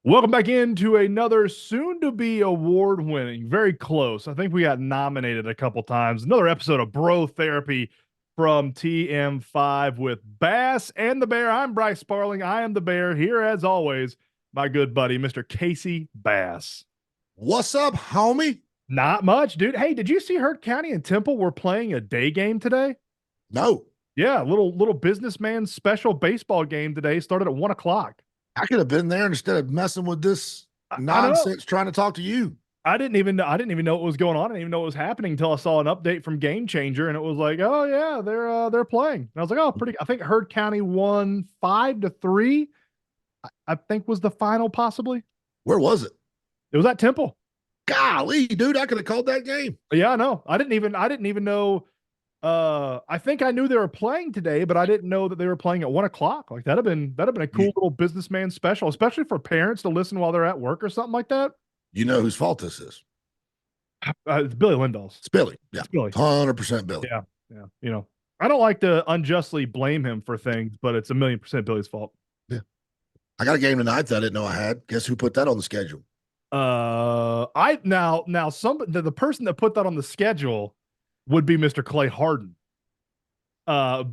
Welcome back into another soon-to-be award-winning, very close. I think we got nominated a couple times. Another episode of Bro Therapy from TM5 with Bass and the Bear. I'm Bryce Sparling. I am the Bear. Here, as always, my good buddy, Mr. Casey Bass. What's up, homie? Not much, dude. Hey, did you see Hurt County and Temple were playing a day game today? No, Yeah, little businessman special baseball game today. Started at 1 o'clock. I could have been there instead of messing with this I know. nonsense trying to talk to you. I didn't even know what was going on. I didn't even know what was happening until I saw an update from Game Changer, and it was like, oh yeah, they're playing. And I was like, oh, pretty. I think Hurd County won 5-3. I think was the final, possibly. Where was it? It was at Temple. Golly, dude, I could have called that game. Yeah, I know. I didn't even know. I think I knew they were playing today, but I didn't know that they were playing at 1 o'clock. Like that'd have been a cool little businessman special, especially for parents to listen while they're at work or something like that. You know whose fault this is? It's Billy Lindahl's. It's Billy. Yeah, It's Billy. 100% Billy. Yeah, yeah. I don't like to unjustly blame him for things, but it's 1,000,000% Billy's fault. Yeah. I got a game tonight that I didn't know I had. Guess who put that on the schedule? I now the person that put that on the schedule would be Mr. Clay Harden.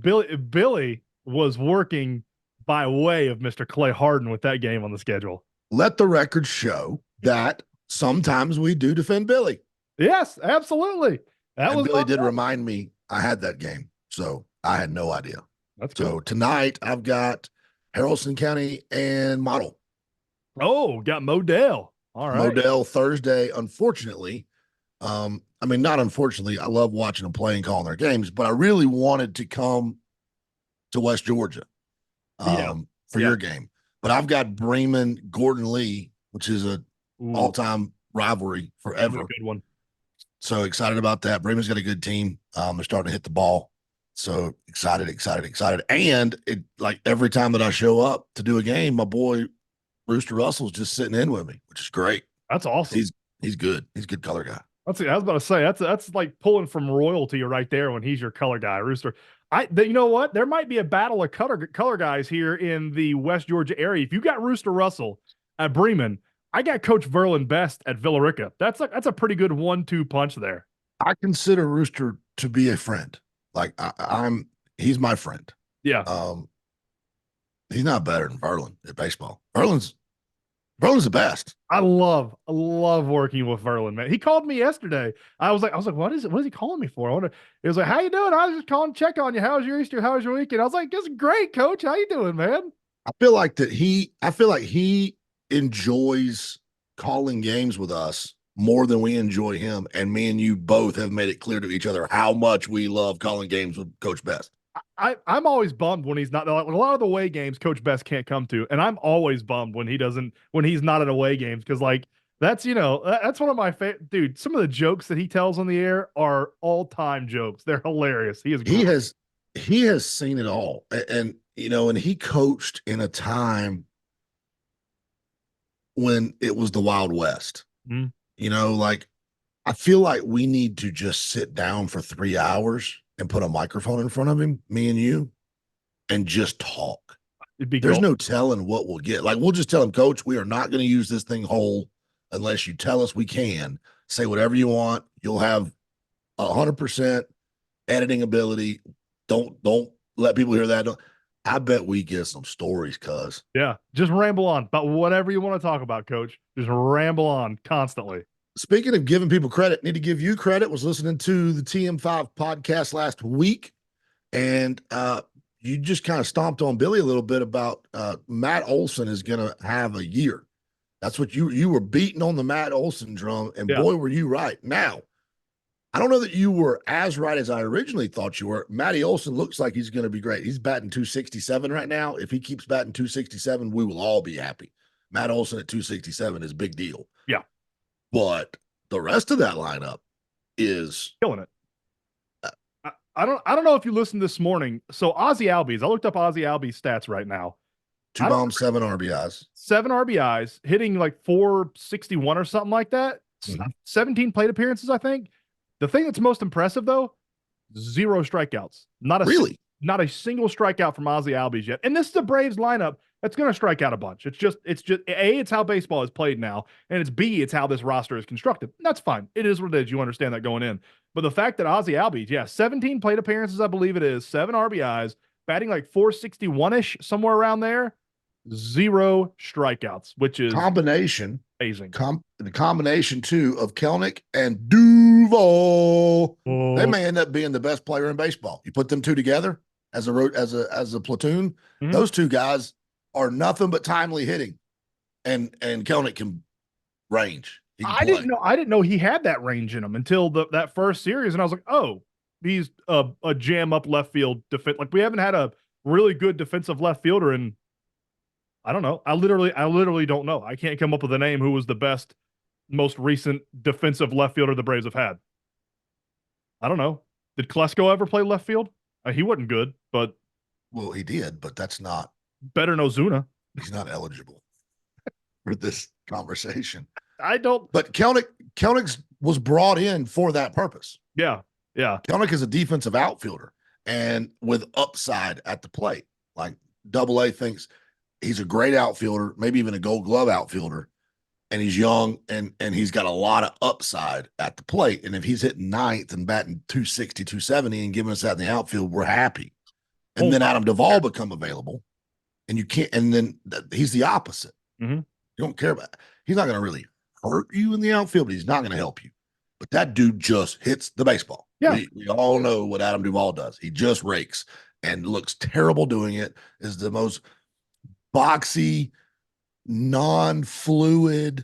Billy was working by way of Mr. Clay Harden with that game on the schedule. Let the record show that sometimes we do defend Billy. Yes, absolutely. Billy did remind me I had that game, so I had no idea. That's good. So tonight I've got Haralson County and Model. Oh, got Modell. All right. Modell Thursday, unfortunately. Not unfortunately, I love watching them play and calling their games, but I really wanted to come to West Georgia for your game. But I've got Bremen Gordon Lee, which is a all-time rivalry forever. Good one. So excited about that. Bremen's got a good team. They're starting to hit the ball. So excited. And it, like, every time that I show up to do a game, my boy Rooster Russell's just sitting in with me, which is great. That's awesome. He's good. He's a good color guy. I was about to say that's like pulling from royalty right there when he's your color guy, Rooster. You know what? There might be a battle of color guys here in the West Georgia area. If you got Rooster Russell at Bremen, I got Coach Verlin Best at Villarica. That's a pretty good 1-2 punch there. I consider Rooster to be a friend. Like he's my friend. Yeah. He's not better than Verlin at baseball. Verlin's the best. I love working with Verlin, man. He called me yesterday. I was like, what is he calling me for? It was like, how you doing? I was just calling to check on you. How was your Easter? How was your weekend? I was like, it's great, coach. How you doing, man? I feel like he enjoys calling games with us more than we enjoy him. And me and you both have made it clear to each other how much we love calling games with Coach Best. I'm always bummed when he's not. Like, a lot of the away games Coach Best can't come to, and I'm always bummed when he's not at away games, because like that's one of my favorite. Dude, some of the jokes that he tells on the air are all-time jokes. They're hilarious. He has seen it all, and he coached in a time when it was the Wild West. Mm-hmm. Like, I feel like we need to just sit down for 3 hours and put a microphone in front of him, me and you, and just talk. There's no telling what we'll get. Like, we'll just tell him, Coach, we are not going to use this thing whole unless you tell us we can. Say whatever you want. You'll have 100% editing ability. Don't let people hear that. I bet we get some stories, cuz. Yeah, just ramble on about whatever you want to talk about, Coach. Just ramble on constantly. Speaking of giving people credit, need to give you credit. Was listening to the TM5 podcast last week, and you just kind of stomped on Billy a little bit about Matt Olson is going to have a year. That's what you were beating on the Matt Olson drum, and boy, were you right. Now, I don't know that you were as right as I originally thought you were. Matty Olson looks like he's going to be great. He's batting 267 right now. If he keeps batting 267, we will all be happy. Matt Olson at 267 is a big deal. Yeah. But the rest of that lineup is killing it. I don't know if you listened this morning. So Ozzie Albies, I looked up Ozzie Albies' stats right now. 2 bombs, 7 RBIs. 7 RBIs, hitting like 461 or something like that. Mm-hmm. 17 plate appearances, I think. The thing that's most impressive, though, 0 strikeouts. Not a single strikeout from Ozzy Albies yet. And this is a Braves lineup that's going to strike out a bunch. It's just A, it's how baseball is played now, and it's B, it's how this roster is constructed. That's fine. It is what it is. You understand that going in. But the fact that Ozzy Albies, yeah, 17 plate appearances, I believe it is, 7 RBIs, batting like 461-ish, somewhere around there, 0 strikeouts, which is Combination, amazing. the combination too of Kelnick and Duval, they Oh, may end up being the best player in baseball. You put them two together as a platoon, mhm. those two guys are nothing but timely hitting, and Kelnick can range. He can play. I didn't know he had that range in him until that first series, and I was like, oh, he's a jam up left field defense. Like we haven't had a really good defensive left fielder in I don't know. I literally don't know. I can't come up with a name who was the best, most recent defensive left fielder the Braves have had. I don't know. Did Klesko ever play left field? He wasn't good, but Well, he did, but that's not. better than Ozuna. He's not eligible for this conversation. I don't. But Kelnick was brought in for that purpose. Yeah, yeah. Kelnick is a defensive outfielder and with upside at the plate. Like Double A thinks he's a great outfielder, maybe even a Gold Glove outfielder, and he's young and he's got a lot of upside at the plate. And if he's hitting ninth and batting 260, 270 and giving us that in the outfield, we're happy. And then Adam Duvall become available, and you can't. And then he's the opposite. Mm-hmm. You don't care about. He's not going to really hurt you in the outfield, but he's not going to help you. But that dude just hits the baseball. Yeah. We all know what Adam Duvall does. He just rakes and looks terrible doing it. Is the most boxy, non-fluid.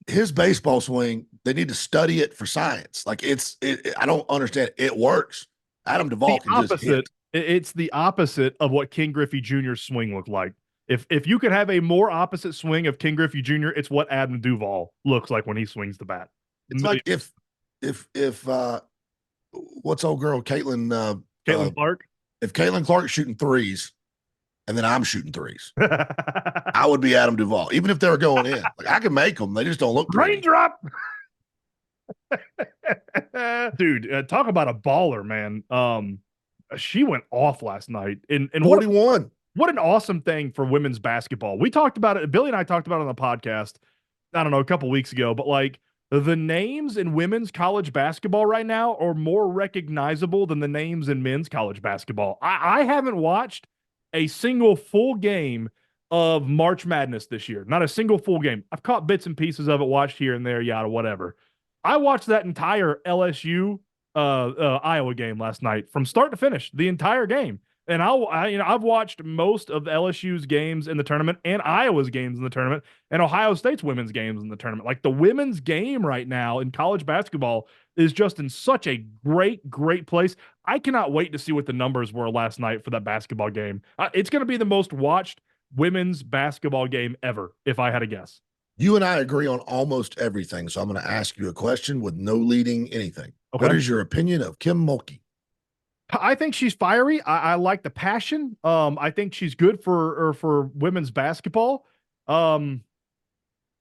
His baseball swing, they need to study it for science. Like I don't understand. It works. Adam Duvall can just hit. It's the opposite of what King Griffey Jr.'s swing looked like. If you could have a more opposite swing of King Griffey Jr., it's what Adam Duvall looks like when he swings the bat. It's like if what's old girl Caitlin Clark. If Caitlin Clark's shooting threes and then I'm shooting threes, I would be Adam Duvall, even if they were going in. Like I can make them, they just don't look pretty. Raindrop. Dude, talk about a baller, man. She went off last night. And 41. What an awesome thing for women's basketball. We talked about it. Billy and I talked about it on the podcast, I don't know, a couple weeks ago, but like the names in women's college basketball right now are more recognizable than the names in men's college basketball. I haven't watched a single full game of March Madness this year. Not a single full game. I've caught bits and pieces of it, watched here and there, yada, whatever. I watched that entire LSU Iowa game last night from start to finish, the entire game. And I've watched most of LSU's games in the tournament and Iowa's games in the tournament and Ohio State's women's games in the tournament. Like the women's game right now in college basketball is just in such a great, great place. I cannot wait to see what the numbers were last night for that basketball game. It's going to be the most watched women's basketball game ever, if I had to guess. You and I agree on almost everything. So I'm going to ask you a question with no leading anything. Okay. What is your opinion of Kim Mulkey? I think she's fiery. I like the passion. I think she's good for women's basketball. I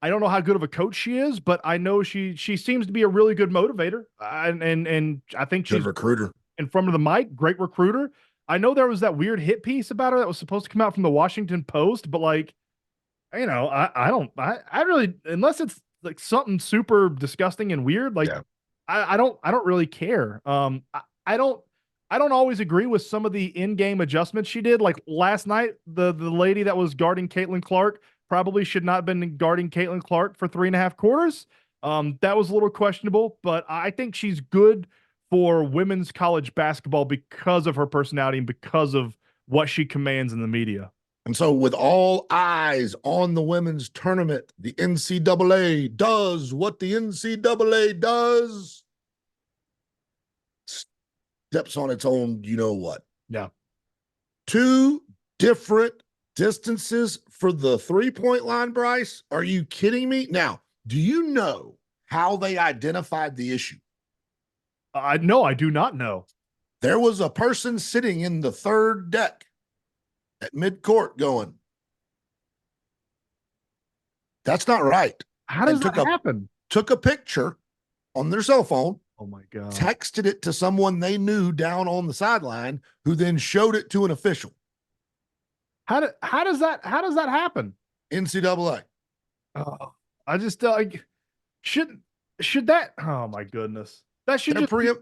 don't know how good of a coach she is, but I know she seems to be a really good motivator. And I think she's good recruiter in front of the mic, great recruiter. I know there was that weird hit piece about her that was supposed to come out from the Washington Post, but like, you know, I really, unless it's like something super disgusting and weird, like, yeah. I don't really care. I don't always agree with some of the in-game adjustments she did. Like last night, the lady that was guarding Caitlin Clark probably should not have been guarding Caitlin Clark for 3.5 quarters. That was a little questionable, but I think she's good for women's college basketball because of her personality and because of what she commands in the media. And so with all eyes on the women's tournament, the NCAA does what the NCAA does. Steps on its own, you know what? Yeah. 2 different distances for the 3-point line, Bryce. Are you kidding me? Now, do you know how they identified the issue? No, I do not know. There was a person sitting in the third deck at midcourt going, that's not right. How does that happen? Took a picture on their cell phone Oh my God. texted it to someone they knew down on the sideline, who then showed it to an official. How does that happen? NCAA. Oh, I just like should should that? Oh my goodness, that should Their just be pre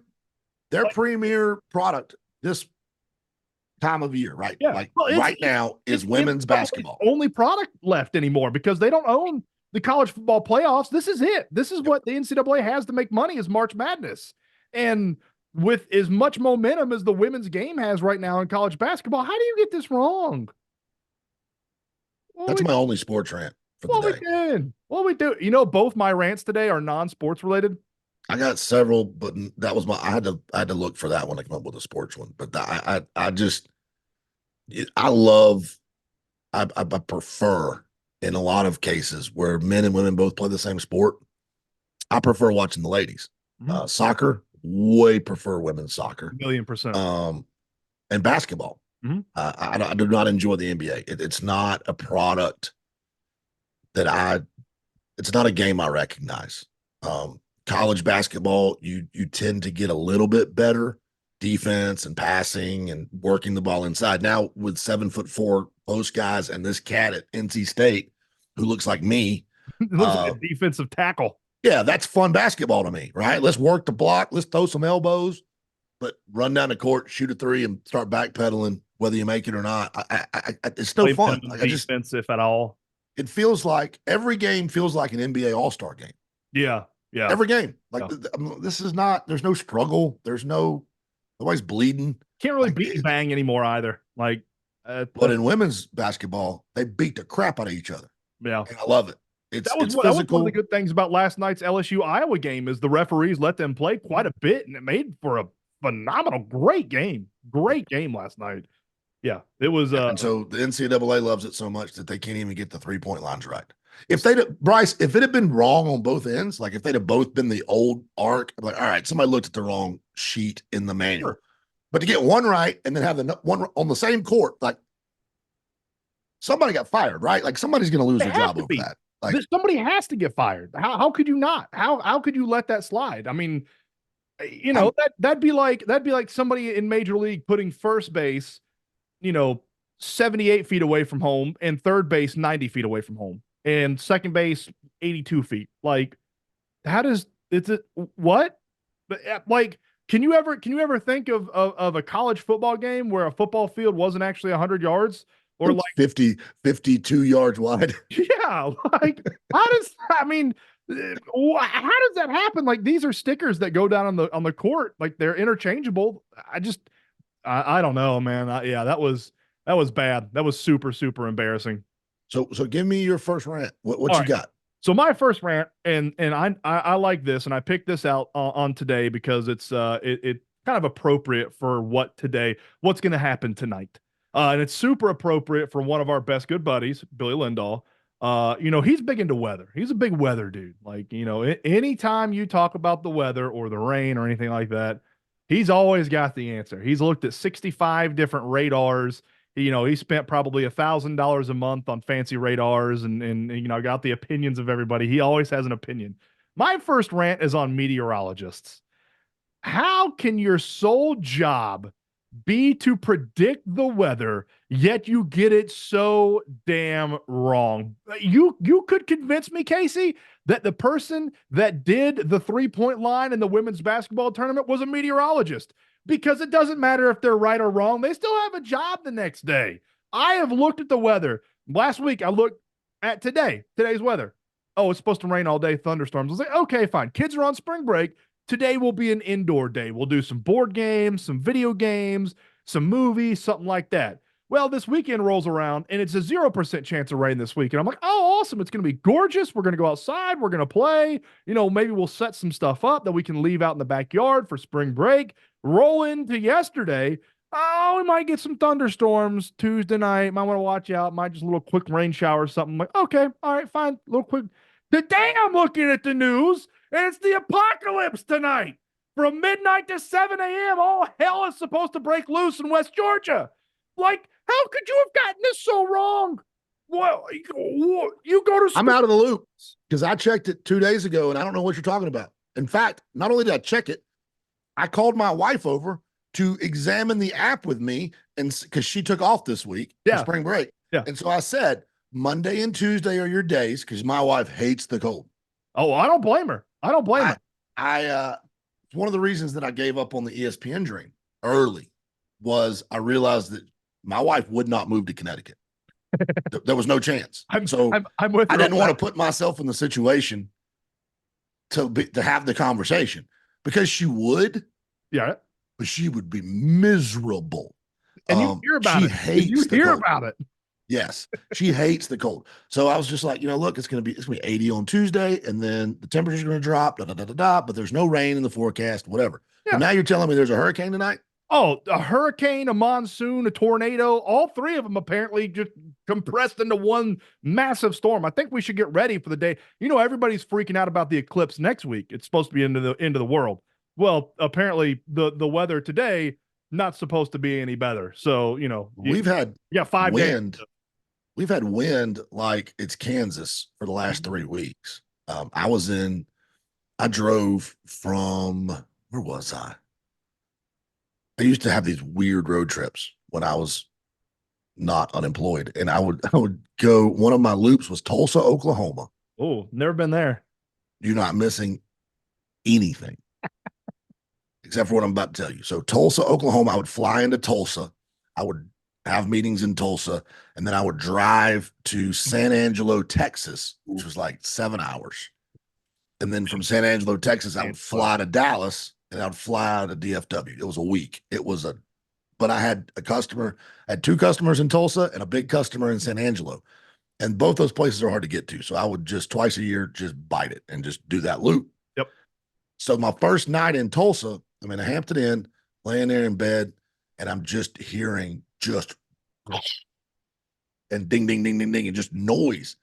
their like premier product this time of year, right? yeah. Like Well, right now it's is the women's NCAA's basketball. only product left anymore because they don't own the college football playoffs. This is it. This is Yep. what the NCAA has to make money is March Madness, and with as much momentum as the women's game has right now in college basketball, how do you get this wrong? What That's we my only sports rant for the what we day. doing? What we do? Both my rants today are non-sports related. I got several, but that was my. I had to look for that one to come up with a sports one. But I just I love I prefer in a lot of cases where men and women both play the same sport. I prefer watching the ladies. Mhm. Soccer, way prefer women's soccer. 1,000,000%. Um, and basketball. Mhm. I do not enjoy the NBA. It's not a product that I. It's not a game I recognize. College basketball, you tend to get a little bit better defense and passing and working the ball inside. Now with 7'4" post guys and this cat at NC State who looks like me, It looks like uh, a defensive tackle. yeah, that's fun basketball to me, right? Let's work the block, let's throw some elbows, but run down the court, shoot a three, and start backpedaling, whether you make it or not. It's no Play fun. minimum Like defense, if at all. it feels like every game feels like an NBA All Star game. Yeah, yeah, Every game, like yeah. this is not. There's no struggle. Nobody's bleeding. Can't really Like beat and it's, bang anymore either. Like, but in women's basketball, they beat the crap out of each other, yeah. and I love it. That was It's that was one of the physical. good things about last night's LSU Iowa game is the referees let them play quite a bit, and it made for a phenomenal, great game last night. Yeah, it was. Yeah, and so the NCAA loves it so much that they can't even get the 3-point lines right. If they'd Bryce, if it had been wrong on both ends, like if they'd have both been the old arc, I'm like, all right, somebody looked at the wrong sheet in the manual. Sure. But to get one right and then have the one on the same court, like somebody got fired, right? Like somebody's going to lose They their have job to over be. that. Like, Somebody has to get fired. How could you not? How could you let that slide? I mean, I'm that'd be like somebody in Major League putting first base, you know, 78 feet away from home and third base 90 feet away from home and second base 82 feet. Like, how does it's it what? Like, can you ever think of a college football game where a football field wasn't actually 100 yards or like 50, 52 yards wide. yeah, like how does I mean how does that happen? Like these are stickers that go down on the court, like they're interchangeable. I don't know, man. Yeah, that was bad. That was super embarrassing. So give me your first rant. What All you right. got? So my first rant, and I like this, and I picked this out on today because it's kind of appropriate for what's going to happen tonight, and it's super appropriate for one of our best good buddies, Billy Lindahl. He's big into weather. He's a big weather dude. Like anytime you talk about the weather or the rain or anything like that, he's always got the answer. He's looked at 65 different radars. He spent probably $1,000 a month on fancy radars and got the opinions of everybody. He always has an opinion. My first rant is on meteorologists. How can your sole job be to predict the weather, yet you get it so damn wrong? You could convince me, Casey, that the person that did the 3-point line in the women's basketball tournament was a meteorologist because it doesn't matter if they're right or wrong. They still have a job the next day. I have looked at the weather. Last week, I looked at today's weather. Oh, it's supposed to rain all day, thunderstorms. I was like, okay, fine. Kids are on spring break. Today will be an indoor day. We'll do some board games, some video games, some movies, something like that. Well, this weekend rolls around and it's a 0% chance of rain this week. And I'm like, oh, awesome. It's going to be gorgeous. We're going to go outside. We're going to play. Maybe we'll set some stuff up that we can leave out in the backyard for spring break. Roll into yesterday. Oh, we might get some thunderstorms Tuesday night. Might want to watch out. Might just a little quick rain shower or something. I'm like, okay, all right, fine. A little quick. Today I'm looking at the news and it's the apocalypse tonight. From midnight to 7 a.m., all hell is supposed to break loose in West Georgia. Like, how could you have gotten this so wrong? Well, you go to I'm school. out of the loop because I checked it 2 days ago and I don't know what you're talking about. In fact, not only did I check it, I called my wife over to examine the app with me, and because she took off this week for Yeah. spring break. Yeah. And so I said, Monday and Tuesday are your days because my wife hates the cold. Oh, I don't blame her. I don't blame I, her. it's one of the reasons that I gave up on the ESPN dream early was I realized that my wife would not move to Connecticut. There was no chance. I'm So I'm with I her on didn't want to that. put myself in the situation to have the conversation because she would, Yeah. but she would be miserable. And you hear about She it. And you hates the hear cold. about it. Yes, she hates the cold. So I was just like, look, it's gonna be 80 on Tuesday, and then the temperature's gonna drop, da da da da da. But there's no rain in the forecast, whatever. So Yeah. now you're telling me there's a hurricane tonight? Oh, a hurricane, a monsoon, a tornado, all three of them apparently just compressed into one massive storm. I think we should get ready for the day. Everybody's freaking out about the eclipse next week. It's supposed to be into the end of the world. Well, apparently the weather today not supposed to be any better. So, We've had you got 5 days. wind. We've had wind like it's Kansas for the last 3 weeks. I drove from, where was I? I used to have these weird road trips when I was not unemployed. And I would go, one of my loops was Tulsa, Oklahoma. Oh, never been there. You're not missing anything except for what I'm about to tell you. So Tulsa, Oklahoma, I would fly into Tulsa. I would have meetings in Tulsa, and then I would drive to San Angelo, Texas, which was like 7 hours. And then from San Angelo, Texas, I would fly to Dallas and I would fly out to DFW. It was a week. But I had had two customers in Tulsa and a big customer in San Angelo. And both those places are hard to get to. So I would just twice a year just bite it and just do that loop. Yep. So my first night in Tulsa, I'm in a Hampton Inn, laying there in bed, and I'm just hearing and ding, ding, ding, ding, ding, and just noise.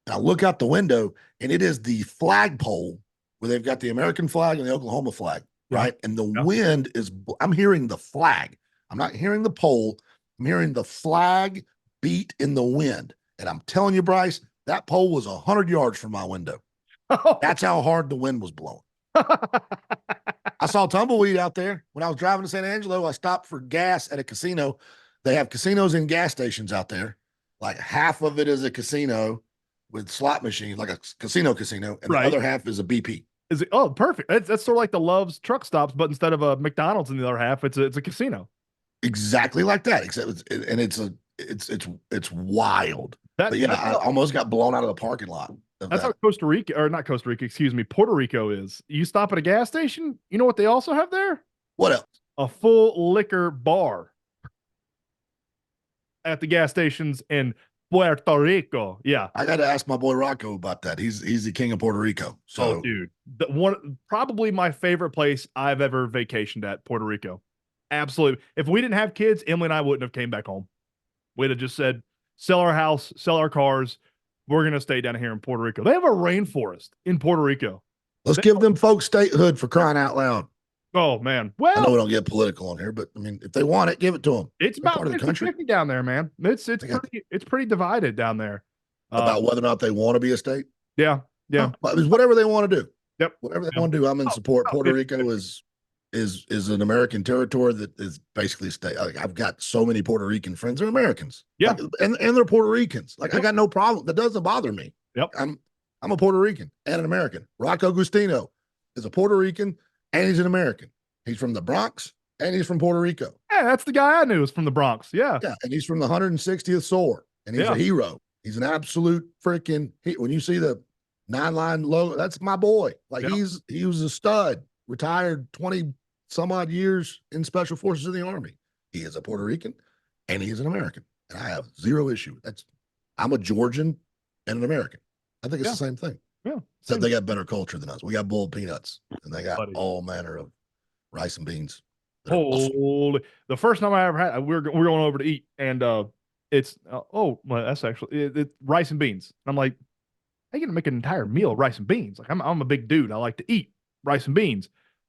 And I look out the window, and it is the flagpole where they've got the American flag and the Oklahoma flag, right? And the wind I'm hearing the flag. I'm not hearing the pole. I'm hearing the flag beat in the wind. And I'm telling you, Bryce, that pole was 100 yards from my window. That's how hard the wind was blowing. I saw tumbleweed out there when I was driving to San Angelo. I stopped for gas at a casino. They have casinos and gas stations out there. Like half of it is a casino with slot machines, like a casino, and the other half is a BP. Is it? Oh, perfect. That's sort of like the Love's truck stops, but instead of a McDonald's in the other half, it's a casino. Exactly like that. Except it's wild. But yeah, I almost got blown out of the parking lot. That's how Costa Rica, or not Costa Rica, excuse me, Puerto Rico is. You stop at a gas station, you know what they also have there? What else? A full liquor bar at the gas stations in Puerto Rico. Yeah. I got to ask my boy Rocco about that. He's the king of Puerto Rico. So, dude, probably my favorite place I've ever vacationed at, Puerto Rico. Absolutely. If we didn't have kids, Emily and I wouldn't have came back home. We'd have just said, sell our house, sell our cars. We're going to stay down here in Puerto Rico. They have a rainforest in Puerto Rico. Let's give them folks statehood for crying out loud. Oh, man. Well, I know we don't get political on here, but I mean, if they want it, give it to them. It's about part of the country down there, man. It's pretty divided down there. About whether or not they want to be a state? Yeah. Yeah. It's whatever they want to do. Yep. Whatever they want to do, I'm in support. Puerto Rico is an American territory that is basically a state. I've got so many Puerto Rican friends. They're Americans. Yeah. And they're Puerto Ricans. I got no problem. That doesn't bother me. Yep. I'm a Puerto Rican and an American. Rocco Agustino is a Puerto Rican and he's an American. He's from the Bronx and he's from Puerto Rico. Yeah, that's the guy I knew was from the Bronx. Yeah. Yeah. And he's from the 160th SOAR. And he's a hero. He's an absolute freaking when you see the 9-line logo, that's my boy. Like he was a stud, retired 20 some odd years in special forces in the Army. He is a Puerto Rican and he's an American. And I have zero issue. I'm a Georgian and an American. I think it's the same thing. Yeah. Except they got better culture than us. We got boiled peanuts and they got all manner of rice and beans. Holy! The first time I ever had, we're going over to eat, and it's that's actually rice and beans. And I'm like, I gonna make an entire meal of rice and beans. Like I'm a big dude. I like to eat rice and beans.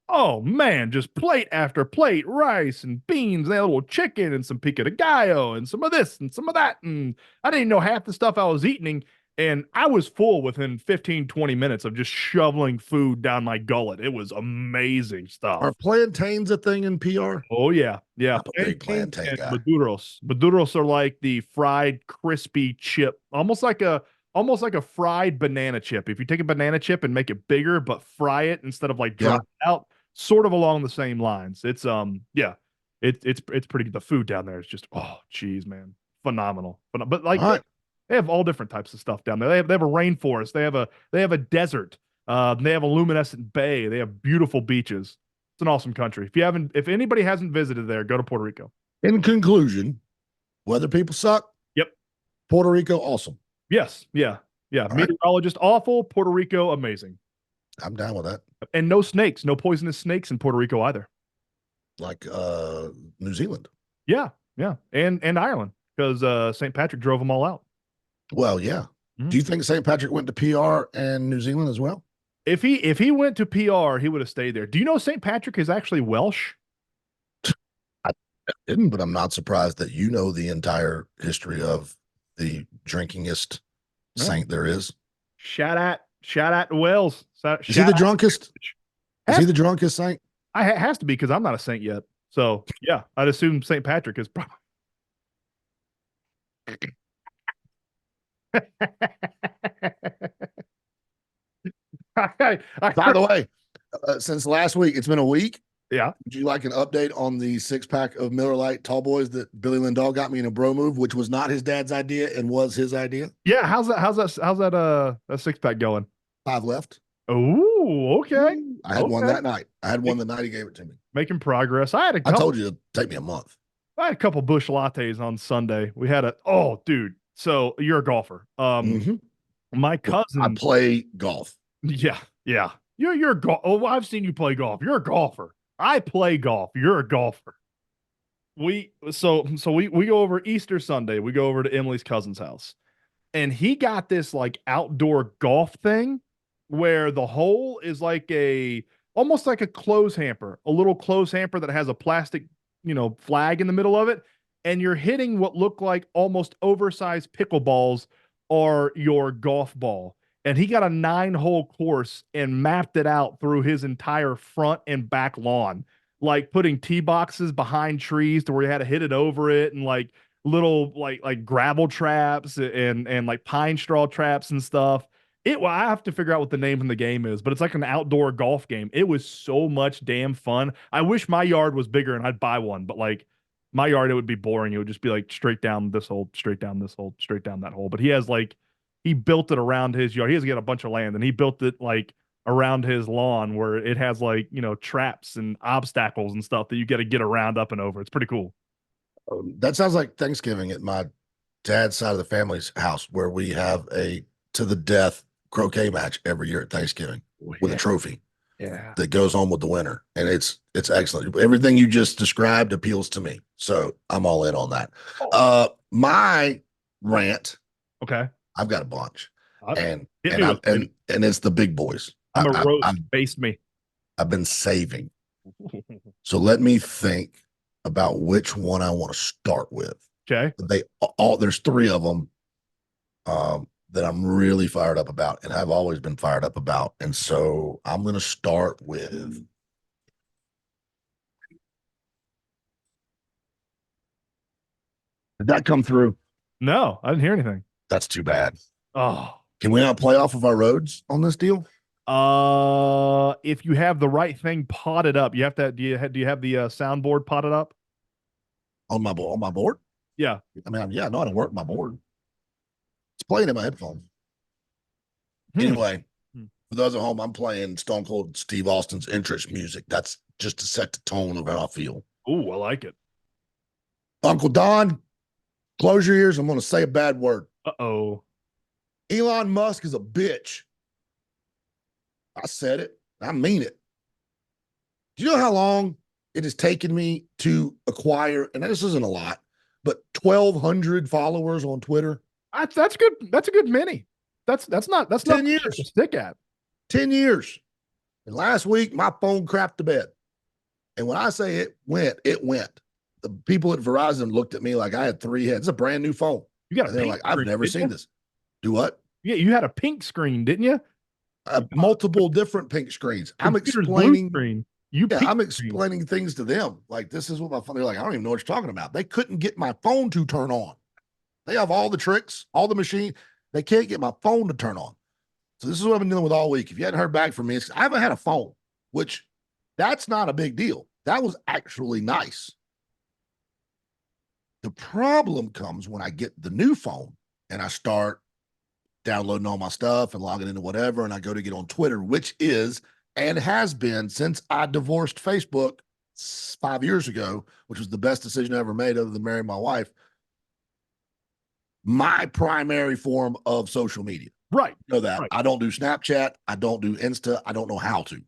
Oh man, just plate after plate, rice and beans, and a little chicken and some pico de gallo and some of this and some of that. And I didn't even know half the stuff I was eating. And I was full within 15, 20 minutes of just shoveling food down my gullet. It was amazing Are stuff. plantains a thing in PR? Oh yeah, yeah. I'm a big Plantains plantain and guy. maduros. Maduros are like the fried crispy chip, almost like a fried banana chip. If you take a banana chip and make it bigger but fry it instead of like dry Yeah. it out, sort of along the same lines. It's yeah. It's pretty, the food down there is just, oh geez, man. Phenomenal. But All like right. they have all different types of stuff down there. They have a rainforest, they have a desert. They have a luminescent bay. They have beautiful beaches. It's an awesome country. If anybody hasn't visited there, go to Puerto Rico. In conclusion, weather people suck. Yep. Puerto Rico, awesome. Yes. Yeah. Yeah. All right. Meteorologist awful. Puerto Rico amazing. I'm down with that. And no snakes, no poisonous snakes in Puerto Rico either. Like New Zealand. Yeah. Yeah. And Ireland, because St. Patrick drove them all out. Well, yeah. Mhm. Do you think St. Patrick went to PR and New Zealand as well? If he went to PR, he would have stayed there. Do you know St. Patrick is actually Welsh? I didn't, but I'm not surprised that you know the entire history of the drinkingest Yeah. saint there is. Shout out to Wales. Is he the drunkest? Is he Has, the drunkest saint? has to be, because I'm not a saint yet. So yeah, I'd assume St. Patrick is probably. By the way, since last week, it's been a week. Yeah. Would you like an update on the 6-pack of Miller Lite Tall Boys that Billy Lindahl got me in a bro move, which was not his dad's idea and was his idea? Yeah, how's that 6 pack going? 5 left. Oh, okay. I had one Okay. that night. I had one the night he gave it to me. Making progress. I had a I couple told you it'd take me a month. I had a couple bush lattes on Sunday. We had oh dude. So you're a golfer. Mm-hmm. My I cousin, play golf. yeah, yeah. You're a golf. Oh, I've seen you play golf. You're a golfer. I play golf. You're a golfer. We go over Easter Sunday. We go over to Emily's cousin's house, and he got this like outdoor golf thing where the hole is like almost like a clothes hamper, a little clothes hamper that has a plastic, flag in the middle of it, and you're hitting what look like almost oversized pickleballs or your golf ball. And he got a 9-hole course and mapped it out through his entire front and back lawn, like putting tee boxes behind trees to where you had to hit it over it, and like little like gravel traps and like pine straw traps and stuff. Well, I have to figure out what the name of the game is, but it's like an outdoor golf game. It was so much damn fun. I wish my yard was bigger and I'd buy one, but like my yard, it would be boring. It would just be like straight down this hole, straight down this hole, straight down that hole. But he built it around his yard. He has got a bunch of land, and he built it like around his lawn where it has like, traps and obstacles and stuff that you got to get around up and over. It's pretty cool. That sounds like Thanksgiving at my dad's side of the family's house, where we have a to the death croquet match every year at Thanksgiving with a trophy Yeah. that goes home with the winner. And it's excellent. Everything you just described appeals to me. So I'm all in on that. My rant, Okay. I've got a bunch. And Hit and me I, with and and it's the big boys. I'm a I, roast. Based me. I've been saving. So let me think about which one I want to start with. Okay. There's 3 of them that I'm really fired up about and have always been fired up about. And so I'm going to start with did that come through? No, I didn't hear anything. That's too bad. Oh. Can we not play off of our roads on this deal? If you have the right thing potted up, you have to. Do you have the soundboard potted up? On my board? Yeah. I mean, yeah, I know how to work my board. It's playing in my headphones. Hmm. Anyway, Hmm. for those at home, I'm playing Stone Cold Steve Austin's entrance music. That's just to set the tone of how I feel. Oh, I like it. Uncle Don, close your ears. I'm going to say a bad word. Uh-oh. Elon Musk is a bitch. I said it. I mean it. Do you know how long it has taken me to acquire, and this isn't a lot, but 1,200 followers on Twitter? That's good. That's a good mini. That's not 10 years years. to stick at. 10 years. And last week, my phone crapped the bed. And when I say it went, it went. The people at Verizon looked at me like I had 3 heads. It's a brand new phone. You got And they're like, I've never seen this. Do what? Yeah, you had a pink screen, didn't you? Multiple different pink screens. I'm Computer's blue explaining. screen. You Yeah, pink I'm screen. explaining things to them. Like, this is what my phone. They're like, I don't even know what you're talking about. They couldn't get my phone to turn on. They have all the tricks, all the machine. They can't get my phone to turn on. So this is what I've been dealing with all week. If you hadn't heard back from me, I haven't had a phone, which that's not a big deal. That was actually nice. The problem comes when I get the new phone and I start downloading all my stuff and logging into whatever, and I go to get on Twitter, which is and has been since I divorced Facebook 5 years ago, which was the best decision I ever made other than marrying my wife, my primary form of social media. Right. You know that. Right. I don't do Snapchat. I don't do Insta. I don't know how to.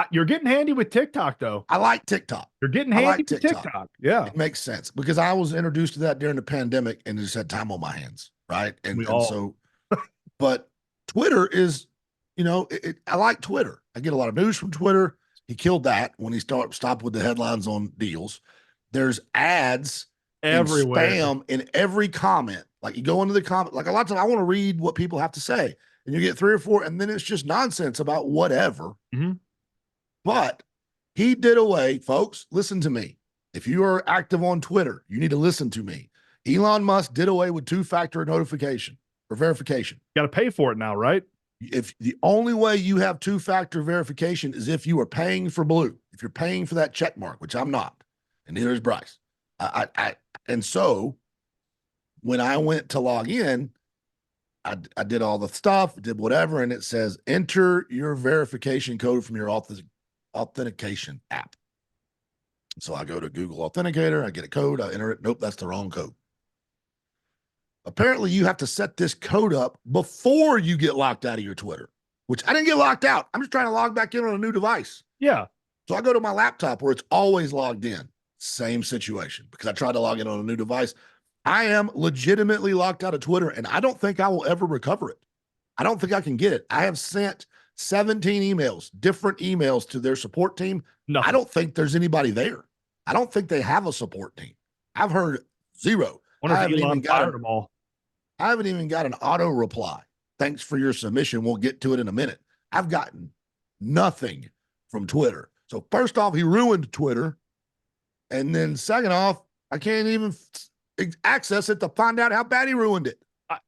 You're getting handy with TikTok, though. I like TikTok. You're getting I handy like with TikTok. TikTok. Yeah. It makes sense because I was introduced to that during the pandemic and just had time on my hands. Right. We And all. so, but Twitter is, I like Twitter. I get a lot of news from Twitter. He killed that when he stopped with the headlines on deals. There's ads and Everywhere. spam in every comment. Like, you go into the comment, like, a lot of times I want to read what people have to say, and you get 3 or 4, and then it's just nonsense about whatever. Mm-hmm. But he did away, folks. Listen to me. If you are active on Twitter, you need to listen to me. Elon Musk did away with two-factor notification or verification. Got to pay for it now, right? If the only way you have two-factor verification is if you are paying for Blue, if you're paying for that check mark, which I'm not, and neither is Bryce. And so when I went to log in, I did all the stuff, did whatever, and it says enter your verification code from your authentication app. So I go to Google Authenticator, I get a code, I enter it. Nope, that's the wrong code. Apparently, you have to set this code up before you get locked out of your Twitter, which I didn't get locked out. I'm just trying to log back in on a new device. Yeah. So I go to my laptop where it's always logged in. Same situation because I tried to log in on a new device. I am legitimately locked out of Twitter, and I don't think I will ever recover it. I don't think I can get it. I have sent 17 emails, different emails to their support team. Nothing. I don't think there's anybody there. I don't think they have a support team. I've heard zero. Wonder if Elon fired them all. I haven't even got an auto reply. Thanks for your submission. We'll get to it in a minute. I've gotten nothing from Twitter. So first off, he ruined Twitter. And then second off, I can't even access it to find out how bad he ruined it.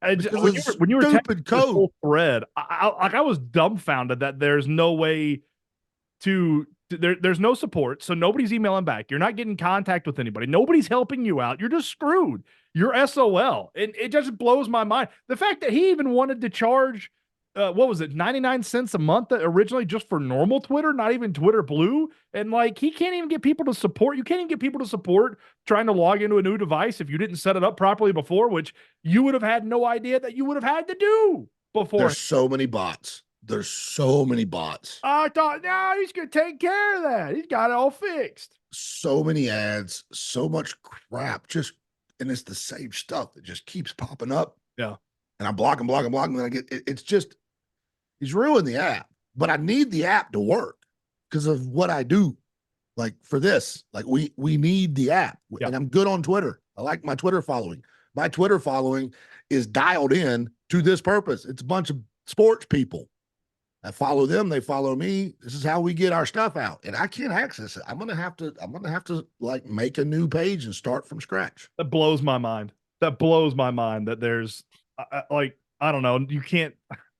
When you were stupid code whole thread, I was dumbfounded that there's no way there's no support, so nobody's emailing back. You're not getting contact with anybody. Nobody's helping you out. You're just screwed. You're SOL. And it just blows my mind. The fact that he even wanted to charge, what was it, 99 cents a month originally just for normal Twitter, not even Twitter Blue. And like, he can't even get people to support. You can't even get people to support trying to log into a new device if you didn't set it up properly before, which you would have had no idea that you would have had to do before. There's so many bots. There's so many bots. I thought, no, he's going to take care of that. He's got it all fixed. So many ads, so much crap. And it's the same stuff that just keeps popping up. Yeah. And I'm blocking. And I get it's just, he's ruined the app. But I need the app to work because of what I do. Like for this, like we need the app. Yeah. And I'm good on Twitter. I like my Twitter following. My Twitter following is dialed in to this purpose. It's a bunch of sports people. I follow them, they follow me. This is how we get our stuff out. And I can't access it. I'm gonna have to like make a new page and start from scratch. That blows my mind. That there's like, I don't know. You can't,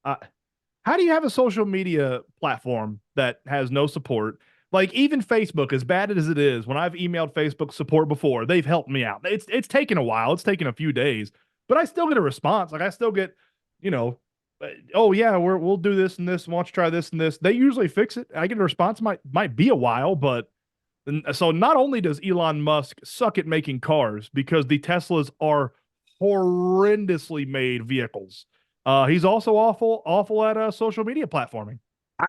how do you have a social media platform that has no support? Like even Facebook, as bad as it is, when I've emailed Facebook support before, they've helped me out. It's taken a while. It's taken a few days, but I still get a response. Like I still get, oh yeah, we'll do this and this. Why don't you try this and this? They usually fix it. I get a response. Might be a while, but so not only does Elon Musk suck at making cars because the Teslas are horrendously made vehicles, he's also awful at social media platforming.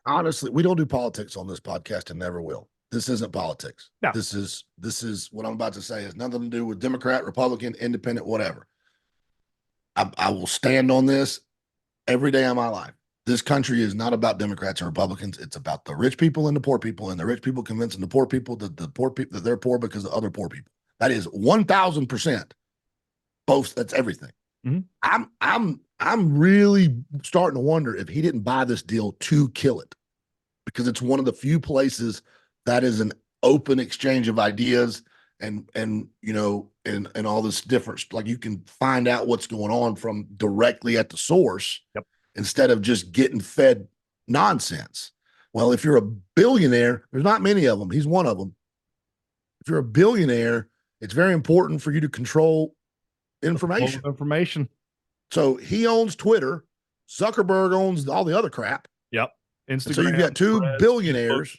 Honestly, we don't do politics on this podcast and never will. This isn't politics. No. This is what I'm about to say. It's nothing to do with Democrat, Republican, Independent, whatever. I will stand on this every day of my life. This country is not about Democrats and Republicans. It's about the rich people and the poor people, and the rich people convincing the poor people that that they're poor because of other poor people. That is 1,000% both. That's everything. Mhm. I'm really starting to wonder if he didn't buy this deal to kill it, because it's one of the few places that is an open exchange of ideas and and all this different, like, you can find out what's going on from directly at the source Yep. instead of just getting fed nonsense. Well, if you're a billionaire, there's not many of them. He's one of them. If you're a billionaire, it's very important for you to control The flow information. of information. So he owns Twitter. Zuckerberg owns all the other crap. Yep. And so you've Instagram, got two Threads, Facebook. billionaires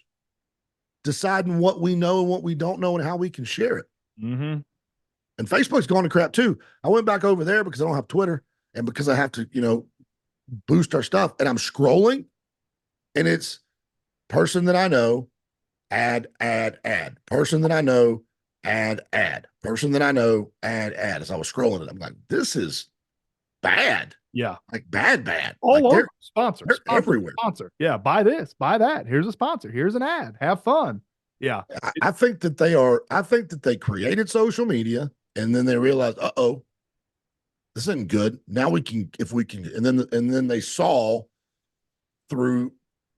deciding what we know and what we don't know and how we can share it. Mm-hmm. And Facebook's going to crap too. I went back over there because I don't have Twitter and because I have to, boost our stuff. And I'm scrolling and it's person that I know, add, person that I know, add, person that I know, add. As I was scrolling it, I'm like, this is bad. Yeah. Like bad. All Like over. Sponsor, they're sponsor, everywhere. sponsor. Yeah. Buy this, buy that. Here's a sponsor. Here's an ad. Have fun. Yeah. I think that they are. I think that they created social media and then they realized, this isn't good. Now we can, if we can, and then they saw through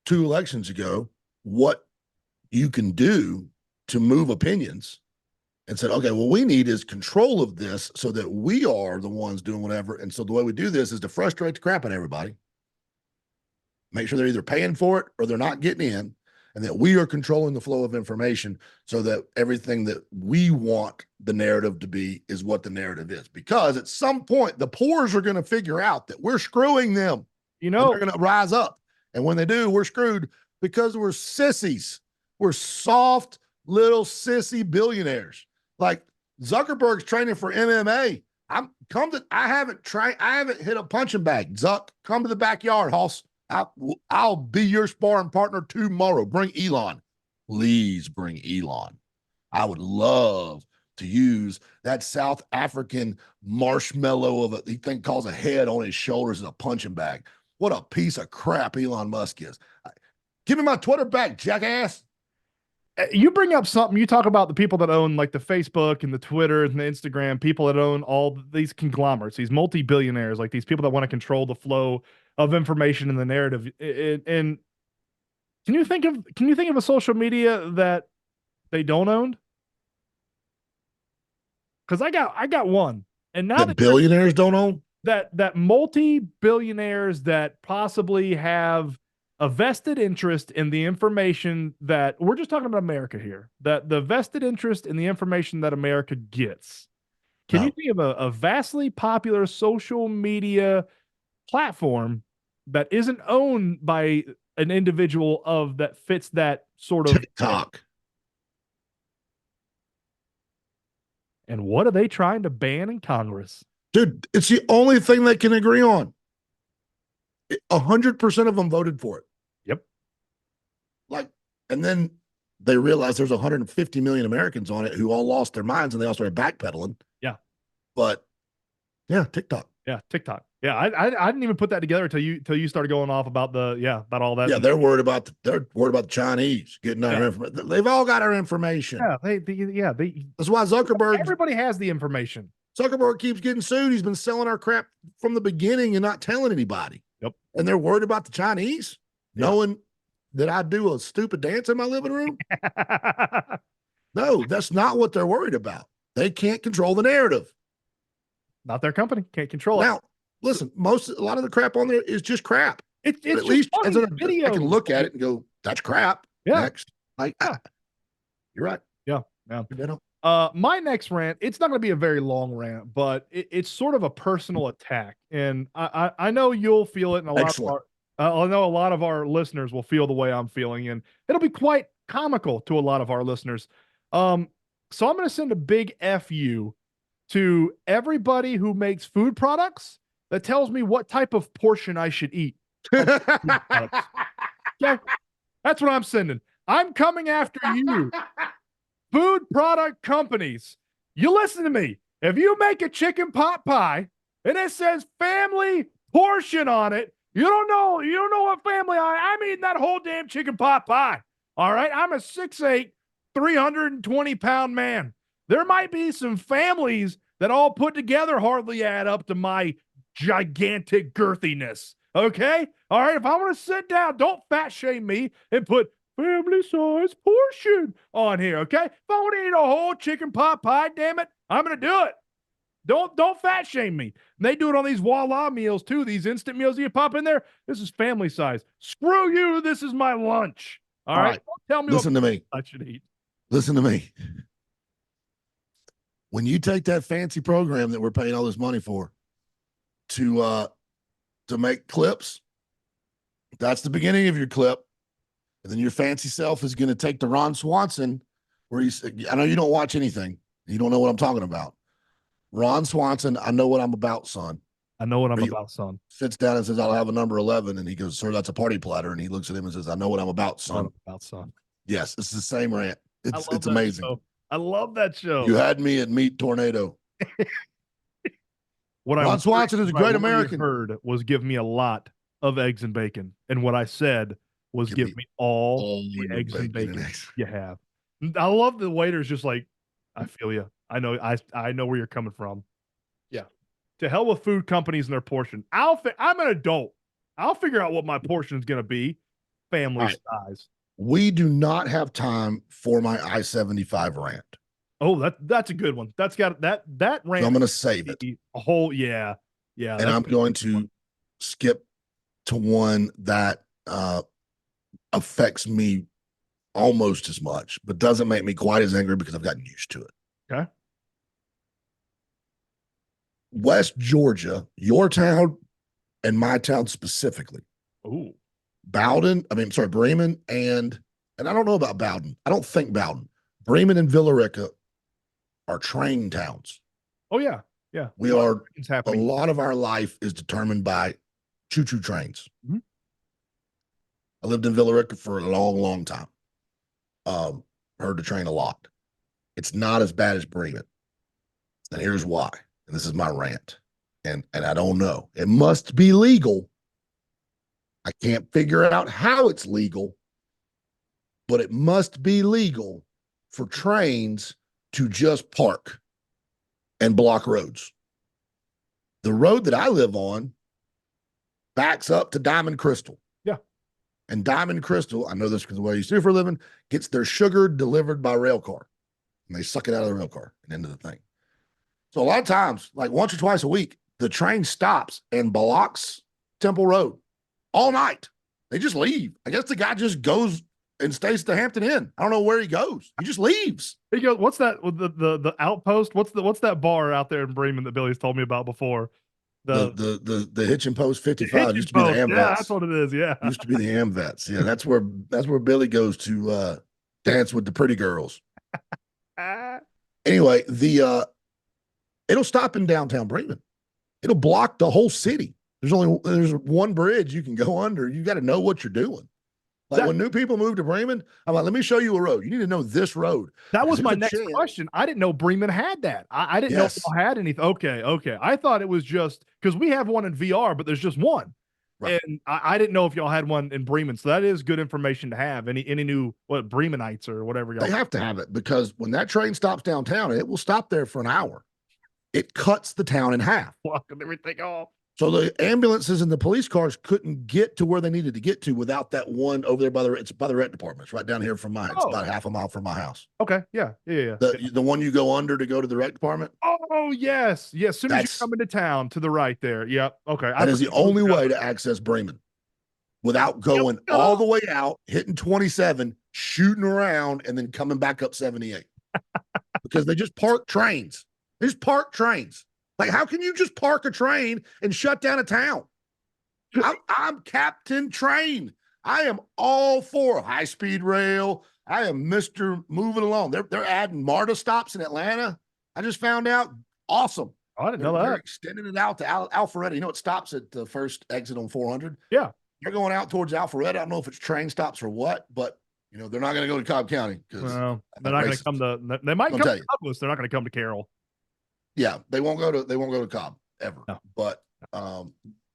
2 elections ago what you can do to move opinions, and said, okay, what we need is control of this so that we are the ones doing whatever. And so the way we do this is to frustrate the crap out of everybody, make sure they're either paying for it or they're not getting in, and that we are controlling the flow of information so that everything that we want the narrative to be is what the narrative is. Because at some point, the poors are going to figure out that we're screwing them, and they're going to rise up. And when they do, we're screwed because we're sissies. We're soft little sissy billionaires. Like Zuckerberg's training for MMA. I haven't hit a punching bag. Zuck, come to the backyard, Hoss. I'll be your sparring partner tomorrow. Bring Elon. Please bring Elon. I would love to use that South African marshmallow of he calls a head on his shoulders as a punching bag. What a piece of crap Elon Musk is. Give me my Twitter back, jackass. You bring up something. You talk about the people that own like the Facebook and the Twitter and the Instagram, people that own all these conglomerates, these multi-billionaires, like these people that want to control the flow of information in the narrative. And can you think of a social media that they don't own? Because I got one, and now That billionaires don't own? that multi-billionaires that possibly have a vested interest in the information that we're just talking about America here, that the vested interest in the information that America gets. Can you No. think of a vastly popular social media platform that isn't owned by an individual of that fits that sort of TikTok. And what are they trying to ban in Congress? Dude, it's the only thing they can agree on. 100% of them voted for it. Yep. Like, and then they realized there's 150 million Americans on it who all lost their minds and they all started backpedaling. Yeah. But yeah, TikTok. Yeah, TikTok. Yeah, I didn't even put that together till you started going off about about all that. Yeah, they're worried about the Chinese getting our information. They've all got our information. Yeah, That's why everybody has the information. Zuckerberg keeps getting sued. He's been selling our crap from the beginning and not telling anybody. Yep. And they're worried about the Chinese, knowing that I do a stupid dance in my living room. No, that's not what they're worried about. They can't control the narrative. Not their company. Can't control it. Now, listen, a lot of the crap on there is just crap. It's at least as a video. I can look at it and go, that's crap. Yeah. Next. Like, you're right. Yeah. My next rant, it's not going to be a very long rant, but it's sort of a personal attack. And I know you'll feel it, and I know a lot of our listeners will feel the way I'm feeling, and it'll be quite comical to a lot of our listeners. So I'm going to send a big FU to everybody who makes food products that tells me what type of portion I should eat. Okay? That's what I'm sending. I'm coming after you. Food product companies. You listen to me. If you make a chicken pot pie and it says family portion on it, you don't know what family I'm eating that whole damn chicken pot pie. All right. I'm a 6'8", 320-pound man. There might be some families that all put together hardly add up to my gigantic girthiness. Okay? All right. If I want to sit down, don't fat shame me and put family size portion on here. Okay? If I want to eat a whole chicken pot pie, damn it, I'm going to do it. Don't fat shame me. And they do it on these voila meals too. These instant meals you pop in there. This is family size. Screw you. This is my lunch. All right. Don't tell me Listen what to me. I should eat. Listen to me. When you take that fancy program that we're paying all this money for to make clips, that's the beginning of your clip. And then your fancy self is going to take the Ron Swanson, where he's, I know you don't watch anything. You don't know what I'm talking about. Ron Swanson, I know what I'm about, son. I know what I'm about, son. Sits down and says, I'll have a number 11. And he goes, sir, that's a party platter. And he looks at him and says, I know what I'm about, son. Yes, it's the same rant. It's amazing. Show. I love that show. You had me at Meat Tornado. Ron Swanson is a great American. Heard was give me a lot of eggs and bacon. And what I said was give me all the eggs and bacon you have. I love the waiter's just like, I feel you. I know where you're coming from. Yeah. To hell with food companies and their portion. I'm an adult. I'll figure out what my portion is going to be. Family size. We do not have time for my I-75 rant. Oh, that's a good one. That's got that rant. So I'm going to save it. A whole, yeah. And I'm going to skip to one that affects me almost as much, but doesn't make me quite as angry because I've gotten used to it. Okay. West Georgia, your town and my town specifically. Oh. Bremen and I don't know about Bowden. I don't think Bowden. Bremen and Villarica are train towns. Oh, yeah. Yeah. We are, a lot of our life is determined by choo-choo trains. Mm-hmm. I lived in Villarica for a long, long time. Heard the train a lot. It's not as bad as Bremen. And here's why. And this is my rant. And I don't know. It must be legal. I can't figure out how it's legal, but it must be legal for trains to just park and block roads. The road that I live on backs up to Diamond Crystal. Yeah. And Diamond Crystal, I know this because the way I used to do for a living, gets their sugar delivered by rail car. And they suck it out of the rail car and into the thing. So a lot of times, like once or twice a week, the train stops and blocks Temple Road all night. They just leave. I guess the guy just goes and stays at the Hampton Inn. I don't know where he goes. He just leaves. He goes, what's that? The outpost? What's that bar out there in Bremen that Billy's told me about before? The Hitchin' Post 55 used to be the AmVets. Yeah, that's what it is. Yeah. Used to be the AmVets. Yeah, that's where Billy goes to dance with the pretty girls. Anyway, it'll stop in downtown Bremen. It'll block the whole city. There's one bridge you can go under. You got to know what you're doing. Like when new people move to Bremen, I'm like, let me show you a road. You need to know this road. That was my next question. I didn't know Bremen had that. I didn't know if y'all had anything. Okay. I thought it was just because we have one in VR, but there's just one. Right. And I didn't know if y'all had one in Bremen. So that is good information to have. Any new Bremenites or whatever y'all. They have to have it because when that train stops downtown, it will stop there for an hour. It cuts the town in half. Blocking everything off. So the ambulances and the police cars couldn't get to where they needed to get to without that one over there it's by the rec department. It's right down here from it's about half a mile from my house. Okay. Yeah. The one you go under to go to the rec department. Oh, yes. As soon as you come into town to the right there. Yep. Okay. That is the only way to access Bremen without going all the way out, hitting 27, shooting around, and then coming back up 78. Because they just park trains. Like, how can you just park a train and shut down a town? I'm Captain Train. I am all for high-speed rail. I am Mr. Moving Along. They're adding MARTA stops in Atlanta. I just found out. Awesome. I didn't know that. They're extending it out to Alpharetta. You know, it stops at the first exit on 400. Yeah. They're going out towards Alpharetta. I don't know if it's train stops or what, but, you know, they're not going to go to Cobb County. They're not going to come to – they might come to Douglas. They're not going to come to Carroll. Yeah, they won't go to Cobb ever. No. But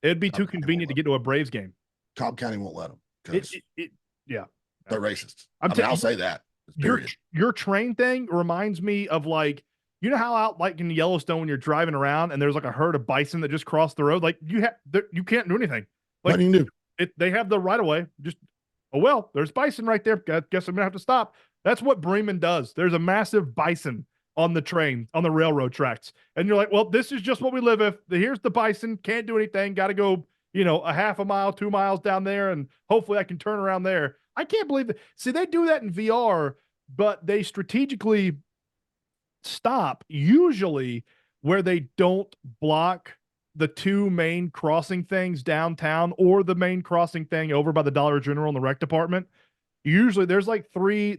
it'd be too convenient to get to a Braves game. Cobb County won't let them because they're racist. I'll say that. Your train thing reminds me of like you know how out like in Yellowstone when you're driving around and there's like a herd of bison that just crossed the road, like you can't do anything. Like Nothing new. they have the right of way. Just oh well, there's bison right there. Guess I'm gonna have to stop. That's what Bremen does. There's a massive bison on the train on the railroad tracks, and you're like, well, this is just what we live with. Here's the bison. Can't do anything. Got to go. A half a mile, 2 miles down there, and hopefully I can turn around there. I can't believe that. See, they do that in VR, but they strategically stop usually where they don't block the two main crossing things downtown or the main crossing thing over by the Dollar General and the rec department. Usually there's like three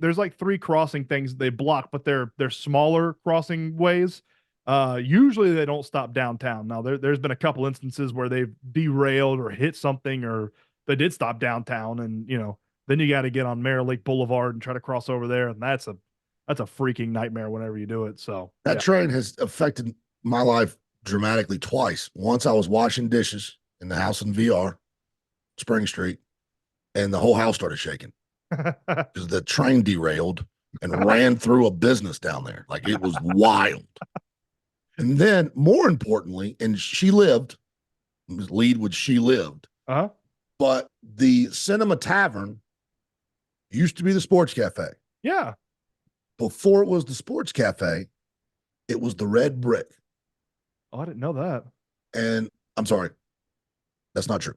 crossing things they block, but they're smaller crossing ways. Usually they don't stop downtown. Now there's been a couple instances where they've derailed or hit something, or they did stop downtown, and then you got to get on Mare Lake Boulevard and try to cross over there, and that's a freaking nightmare whenever you do it. So That yeah. train has affected my life dramatically twice. Once I was washing dishes in the house in VR, Spring Street, and the whole house started shaking because the train derailed and ran through a business down there. Like it was wild. And then, more importantly, and she lived, lead would she lived, Uh-huh. but the Cinema Tavern used to be the sports cafe. Yeah. Before it was the sports cafe, it was the Red Brick. Oh, I didn't know that. And I'm sorry, that's not true.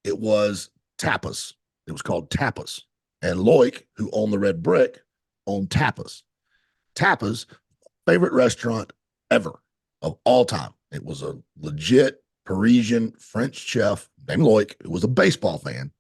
It was Tapas. It was called Tapas. And Loic, who owned the Red Brick, owned Tapas. Tapas, favorite restaurant ever of all time. It was a legit Parisian French chef named Loic, who was a baseball fan.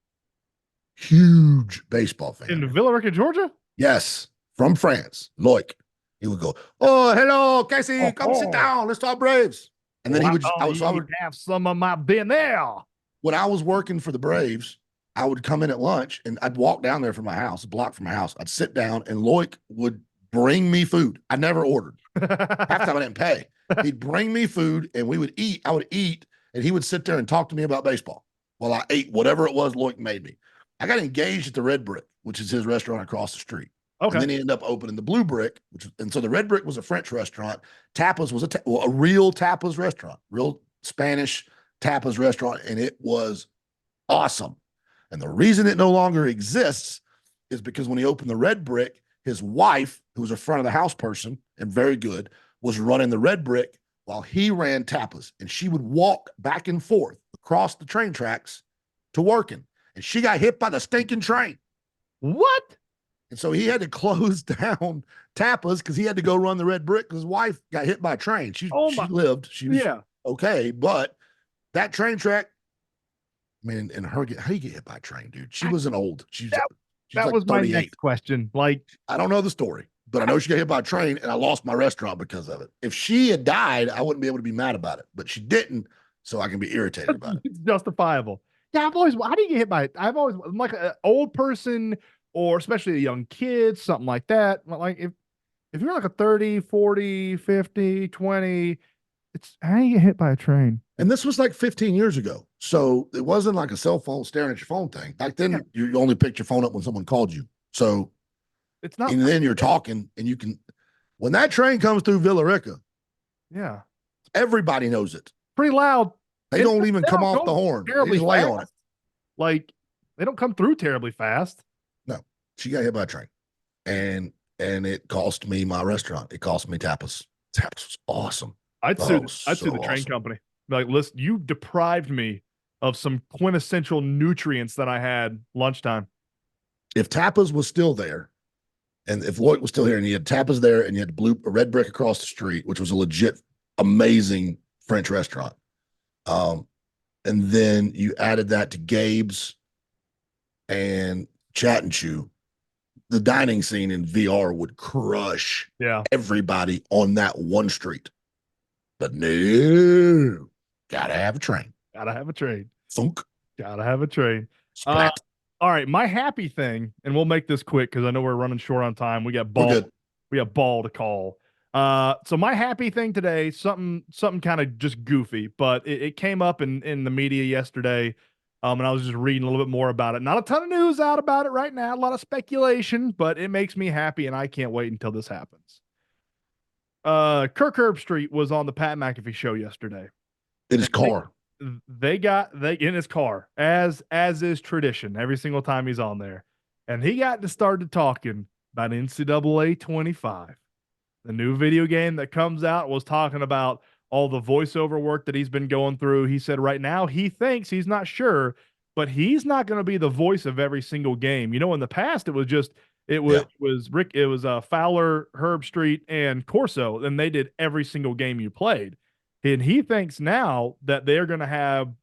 Huge baseball fan. In Villa Rica, Georgia? Yes, from France. Loic. He would go, oh, hello, Casey, come sit Oh. down. Let's talk Braves. And then he would, I would have some of my dinner. when I was working for the Braves, I would come in at lunch and I'd walk down there from my house, a block from my house. I'd sit down and Loic would bring me food. I never ordered. Half time I didn't pay. He'd bring me food and we would eat. I would eat and he would sit there and talk to me about baseball while I ate whatever it was Loic made me. I got engaged at the Red Brick, which is his restaurant across the street. Okay. And then he ended up opening the Blue Brick, and so the Red Brick was a French restaurant. Tapas was a real tapas restaurant, real Spanish tapas restaurant, and it was awesome. And the reason it no longer exists is because when he opened the Red Brick, his wife, who was a front of the house person and very good, was running the Red Brick while he ran tapas, and she would walk back and forth across the train tracks to working, and she got hit by the stinking train. What? And so he had to close down Tapas because he had to go run the Red Brick because his wife got hit by a train. She lived. She was okay. But that train track, man, and her how do you get hit by a train, dude? She wasn't old. She's that like was 38. my next question. Like, I don't know the story, but I know she got hit by a train and I lost my restaurant because of it. If she had died, I wouldn't be able to be mad about it, but she didn't. So I can be irritated about it. It's justifiable. Yeah, how do you get hit by it? I'm like an old person or especially a young kid, something like that. Like if you're like a 30, 40, 50, 20, it's how do you get hit by a train? And this was like 15 years ago. So it wasn't like a cell phone staring at your phone thing. Back then, you only picked your phone up when someone called you. So it's not. And then you're talking and you can, when that train comes through Villa Rica, yeah, everybody knows it. Pretty loud. They don't even come off the horn. They just lay on it. Like they don't come through terribly fast. No, she got hit by a train, and it cost me my restaurant. It cost me Tapas. Tapas was awesome. I'd sue the train company. Like, listen, you deprived me of some quintessential nutrients that I had lunchtime. If Tapas was still there, and if Loic was still here, and you had Tapas there, and you had a Red Brick across the street, which was a legit, amazing French restaurant. And then you added that to Gabe's and Chat and Chew, the dining scene in VR would crush everybody on that one street. But no, gotta have a train. Gotta have a train. Funk. Gotta have a train. All right, my happy thing, and we'll make this quick because I know we're running short on time. We got ball. We got ball to call. So my happy thing today, something kind of just goofy, but it came up in the media yesterday. And I was just reading a little bit more about it. Not a ton of news out about it right now, a lot of speculation, but it makes me happy and I can't wait until this happens. Kirk Herbstreit was on the Pat McAfee show yesterday. In his And they car. they in his car, as is tradition, every single time he's on there. And he got to started talking about NCAA 25, the new video game that comes out, was talking about all the voiceover work that he's been going through. He said right now he thinks, he's not sure, but he's not going to be the voice of every single game. You know, in the past it was just Yeah. it was Fowler, Herb Street, and Corso, and they did every single game you played. And he thinks now that they're going to have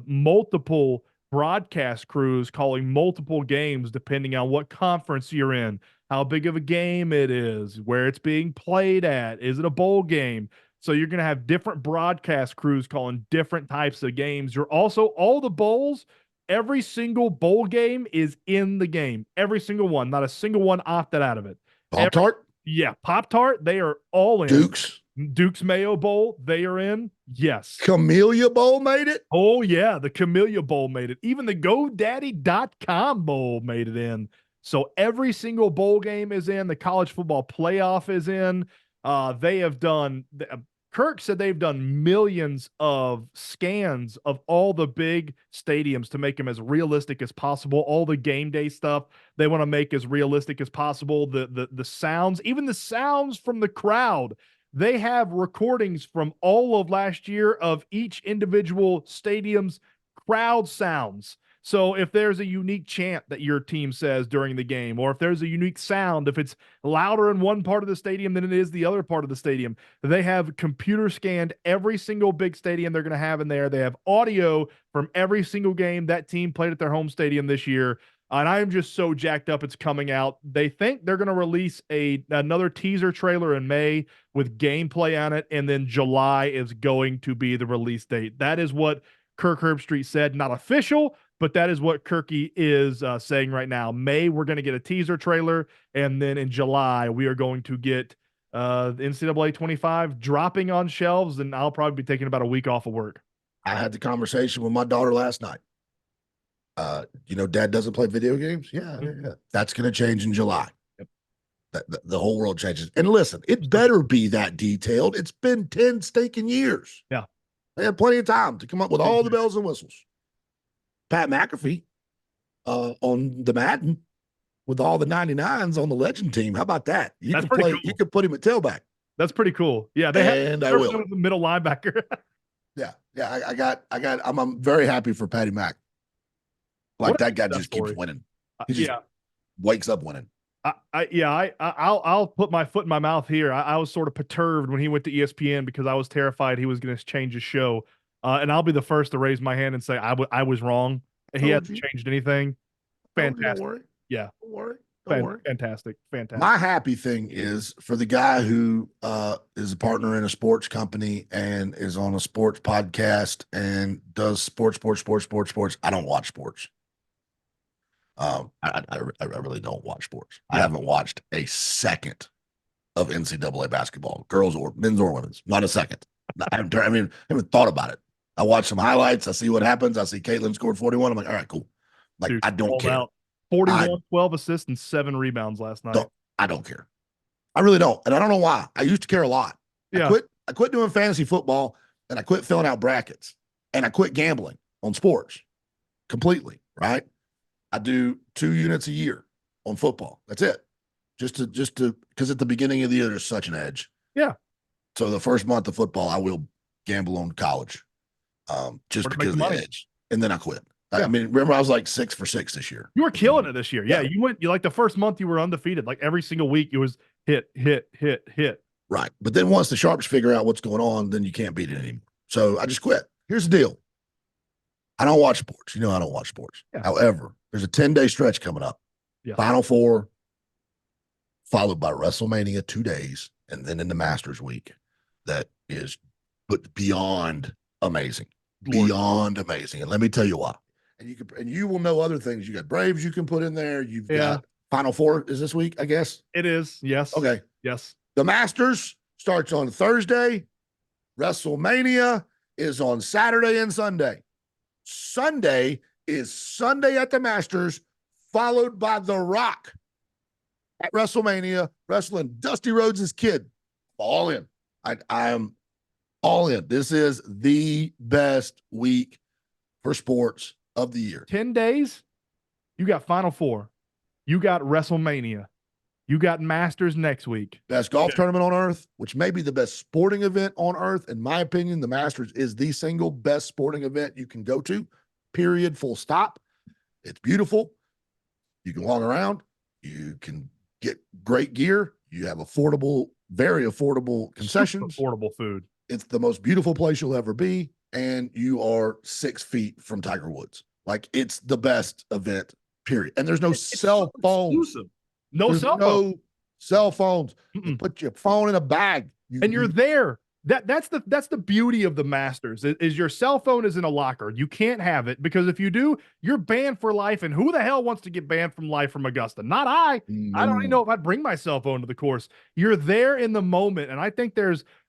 multiple broadcast crews calling multiple games depending on what conference you're in, how big of a game it is, where it's being played at. Is it a bowl game? So you're going to have different broadcast crews calling different types of games. You're also all the bowls, every single bowl game is in the game. Every single one, not a single one opted out of it. Pop Tart? Yeah, Pop Tart, they are all in. Dukes? Duke's Mayo Bowl, they are in. Yes. Camellia Bowl made it? Oh, yeah. The Camellia Bowl made it. Even the GoDaddy.com Bowl made it in. So every single bowl game is in. The college football playoff is in. They have done, Kirk said they've done millions of scans of all the big stadiums to make them as realistic as possible. All the game day stuff they want to make as realistic as possible. The sounds, even the sounds from the crowd, they have recordings from all of last year of each individual stadium's crowd sounds. So if there's a unique chant that your team says during the game, or if there's a unique sound, if it's louder in one part of the stadium than it is the other part of the stadium, they have computer scanned every single big stadium they're going to have in there. They have audio from every single game that team played at their home stadium this year. And I am just so jacked up it's coming out. They think they're going to release another teaser trailer in May with gameplay on it, and then July is going to be the release date. That is what Kirk Herbstreit said. Not official, but that is what Kirky is saying right now. May, we're going to get a teaser trailer, and then in July, we are going to get the NCAA 25 dropping on shelves, and I'll probably be taking about a week off of work. I had the conversation with my daughter last night. Dad doesn't play video games. Yeah. That's going to change in July. Yep. The whole world changes. And listen, it better be that detailed. It's been 10 stinking years. Yeah. They had plenty of time to come up with all the bells and whistles. Pat McAfee on the Madden with all the 99s on the legend team. How about that? You could put him at tailback. That's pretty cool. Yeah, I will. The middle linebacker. I'm very happy for Patty Mac. Like that guy just keeps winning. He just wakes up winning. I'll put my foot in my mouth here. I was sort of perturbed when he went to ESPN because I was terrified he was going to change his show. And I'll be the first to raise my hand and say I was wrong. He hasn't changed anything. Fantastic. Don't worry. Yeah. Don't worry. Don't worry. Fantastic. My happy thing is for the guy who is a partner in a sports company and is on a sports podcast and does sports. I don't watch sports. I really don't watch sports. Yeah. I haven't watched a second of NCAA basketball, girls or men's or women's. Not a second. I haven't thought about it. I watch some highlights. I see what happens. I see Caitlin scored 41. I'm like, all right, cool. Like, dude, I don't care. 41, 12 assists and 7 rebounds last night. I don't care. I really don't. And I don't know why. I used to care a lot. Yeah. I quit doing fantasy football, and I quit filling out brackets, and I quit gambling on sports completely, right? I do 2 units a year on football. That's it. Just to because at the beginning of the year, there's such an edge. Yeah. So the first month of football, I will gamble on college, just because of the edge, and then I quit. Yeah. I mean, remember I was like 6 for 6 this year. You were killing it this year. Yeah, you like the first month you were undefeated. Like every single week it was hit. Right, but then once the sharps figure out what's going on, then you can't beat it anymore. So I just quit. Here's the deal. I don't watch sports. I don't watch sports. Yeah. However, there's a 10-day stretch coming up. Yeah. Final Four, followed by WrestleMania 2 days, and then in the Masters week. That is beyond amazing. Beyond amazing. And let me tell you why. And you will know other things. You got Braves you can put in there. You've got Final Four is this week, I guess. It is. Yes. Okay. Yes. The Masters starts on Thursday. WrestleMania is on Saturday and Sunday. Sunday is Sunday at the Masters, followed by The Rock at WrestleMania, wrestling Dusty Rhodes' kid. All in. I am all in. This is the best week for sports of the year. 10 days, you got Final Four. You got WrestleMania. You got Masters next week. Best golf tournament on earth, which may be the best sporting event on earth. In my opinion, the Masters is the single best sporting event you can go to, period, full stop. It's beautiful. You can walk around. You can get great gear. You have affordable, very affordable concessions. Super affordable food. It's the most beautiful place you'll ever be. And you are 6 feet from Tiger Woods. Like, it's the best event, period. And there's no cell phones. Exclusive. No cell phone. Cell phones. You put your phone in a bag. You're there. That's the beauty of the Masters is your cell phone is in a locker. You can't have it because if you do, you're banned for life. And who the hell wants to get banned from life from Augusta? Not I. I don't even know if I'd bring my cell phone to the course. You're there in the moment. And I think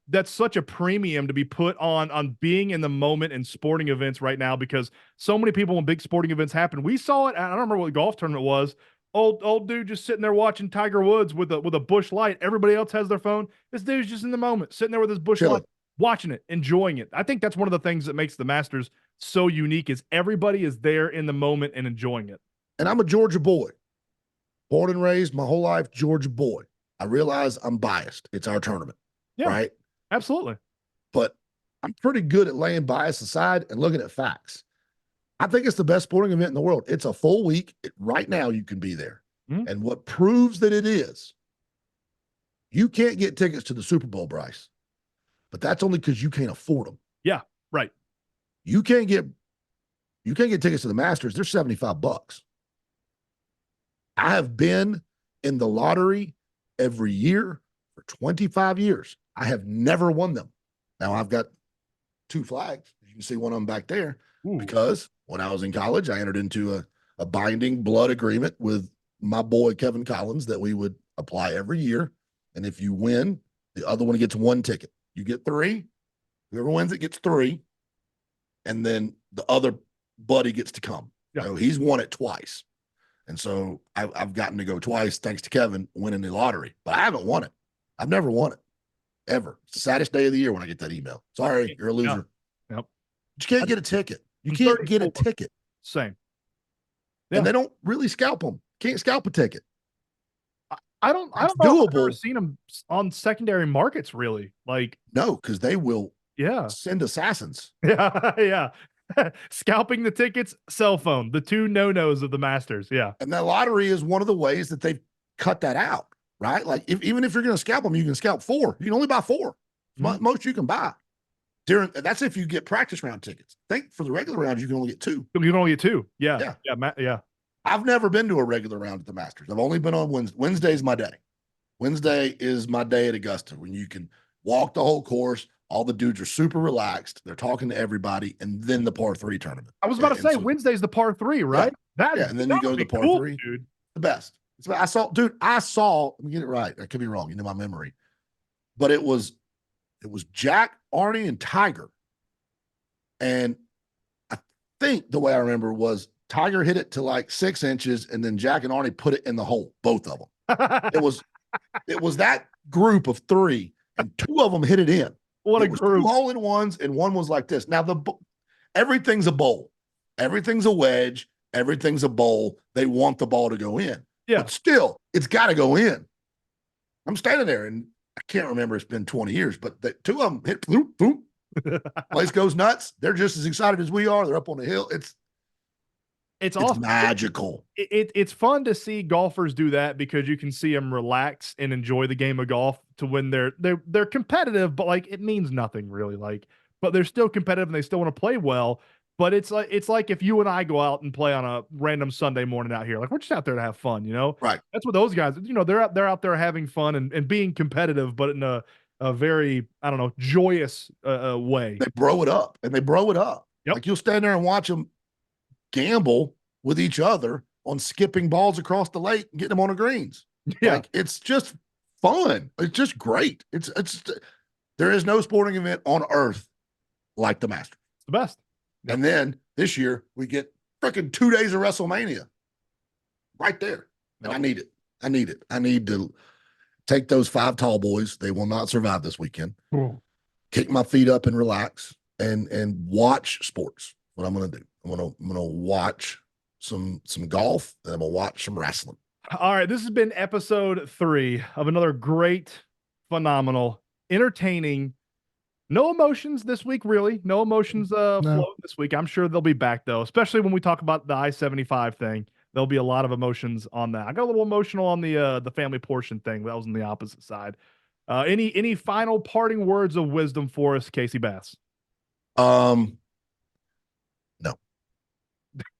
that's such a premium to be put on being in the moment in sporting events right now because so many people when big sporting events happen. We saw it. I don't remember what golf tournament was. Old dude just sitting there watching Tiger Woods with a bush light. Everybody else has their phone. This dude's just in the moment, sitting there with his bush light, watching it, enjoying it. I think that's one of the things that makes the Masters so unique is everybody is there in the moment and enjoying it. And I'm a Georgia boy, born and raised my whole life, Georgia boy. I realize I'm biased. It's our tournament, right? Absolutely. But I'm pretty good at laying bias aside and looking at facts. I think it's the best sporting event in the world. It's a full week. Right now, you can be there. Mm-hmm. And what proves that it is, you can't get tickets to the Super Bowl, Bryce, but that's only because you can't afford them. Yeah, right. You can't get tickets to the Masters. They're $75. I have been in the lottery every year for 25 years. I have never won them. Now I've got 2 flags. You can see one of them back there. Ooh. Because when I was in college, I entered into a binding blood agreement with my boy, Kevin Collins, that we would apply every year. And if you win, the other one gets 1 ticket. You get 3. Whoever wins it gets 3. And then the other buddy gets to come. Yeah. So he's won it twice. And so I've gotten to go twice thanks to Kevin winning the lottery. But I haven't won it. I've never won it, ever. It's the saddest day of the year when I get that email. Sorry, you're a loser. Yep. You can't get a ticket. You can't get a ticket. Same. Yeah. And they don't really scalp them. Can't scalp a ticket. I don't know if I've ever seen them on secondary markets, really. Like, no, because they will send assassins. Yeah. Scalping the tickets, cell phone, the 2 no-nos of the Masters. Yeah. And that lottery is one of the ways that they've cut that out, right? Like, even if you're going to scalp them, you can scalp 4. You can only buy 4. Mm-hmm. Most you can buy. That's if you get practice round tickets. I think for the regular rounds, you can only get 2. You can only get 2. Yeah. I've never been to a regular round at the Masters. I've only been on Wednesday. Wednesday's my day. Wednesday is my day at Augusta when you can walk the whole course. All the dudes are super relaxed. They're talking to everybody, and then the par 3 tournament. I was about to say, so, Wednesday's the par 3, right? And then you go to the par 3. Dude. The best. I saw, let me get it right. I could be wrong. You know my memory. But it was Jack, Arnie, and Tiger. And I think the way I remember was Tiger hit it to like 6 inches, and then Jack and Arnie put it in the hole, both of them. It was that group of 3, and 2 of them hit it in. What a group. 2 hole-in-ones, and one was like this. Now, everything's a bowl. Everything's a wedge. Everything's a bowl. They want the ball to go in. Yeah. But still, it's got to go in. I'm standing there, and I can't remember. It's been 20 years, but the 2 of them hit, boom, boom. Place goes nuts. They're just as excited as we are. They're up on the hill. It's awesome. Magical. It's fun to see golfers do that because you can see them relax and enjoy the game of golf to when they're competitive, but like it means nothing really. Like, but they're still competitive and they still want to play well. But it's like if you and I go out and play on a random Sunday morning out here, like we're just out there to have fun, you know? Right. That's what those guys, they're out there having fun and being competitive, but in a very, I don't know, joyous way. They bro it up. Yep. Like you'll stand there and watch them gamble with each other on skipping balls across the lake and getting them on the greens. Yeah. Like, it's just fun. It's just great. There is no sporting event on earth like the Masters. It's the best. Yep. And then this year we get freaking 2 days of WrestleMania right there. And I need it. I need to take those 5 tall boys. They will not survive this weekend. Ooh. Kick my feet up and relax and watch sports. What I'm gonna do. I'm gonna watch some golf and I'm gonna watch some wrestling. All right, this has been episode 3 of another great, phenomenal, entertaining. No emotions this week, really. No emotions No. float this week. I'm sure they'll be back though, especially when we talk about the I-75 thing. There'll be a lot of emotions on that. I got a little emotional on the family portion thing. That was on the opposite side. Any final parting words of wisdom for us, Casey Bass? No.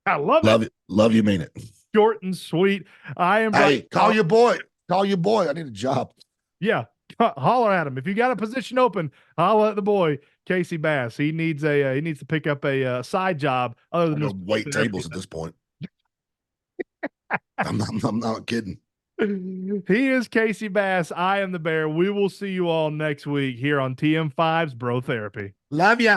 I love Love it. it. Love you, mean it. Short and sweet. I am Hey, Brian. call your boy. Call your boy. I need a job. Yeah, holler at him if you got a position open. Holler at the boy Casey Bass. He needs to pick up a side job other than I this. go wait tables at this point. I'm not kidding. He is Casey Bass. I am the Bear. We will see you all next week here on TM5's Bro Therapy. Love ya.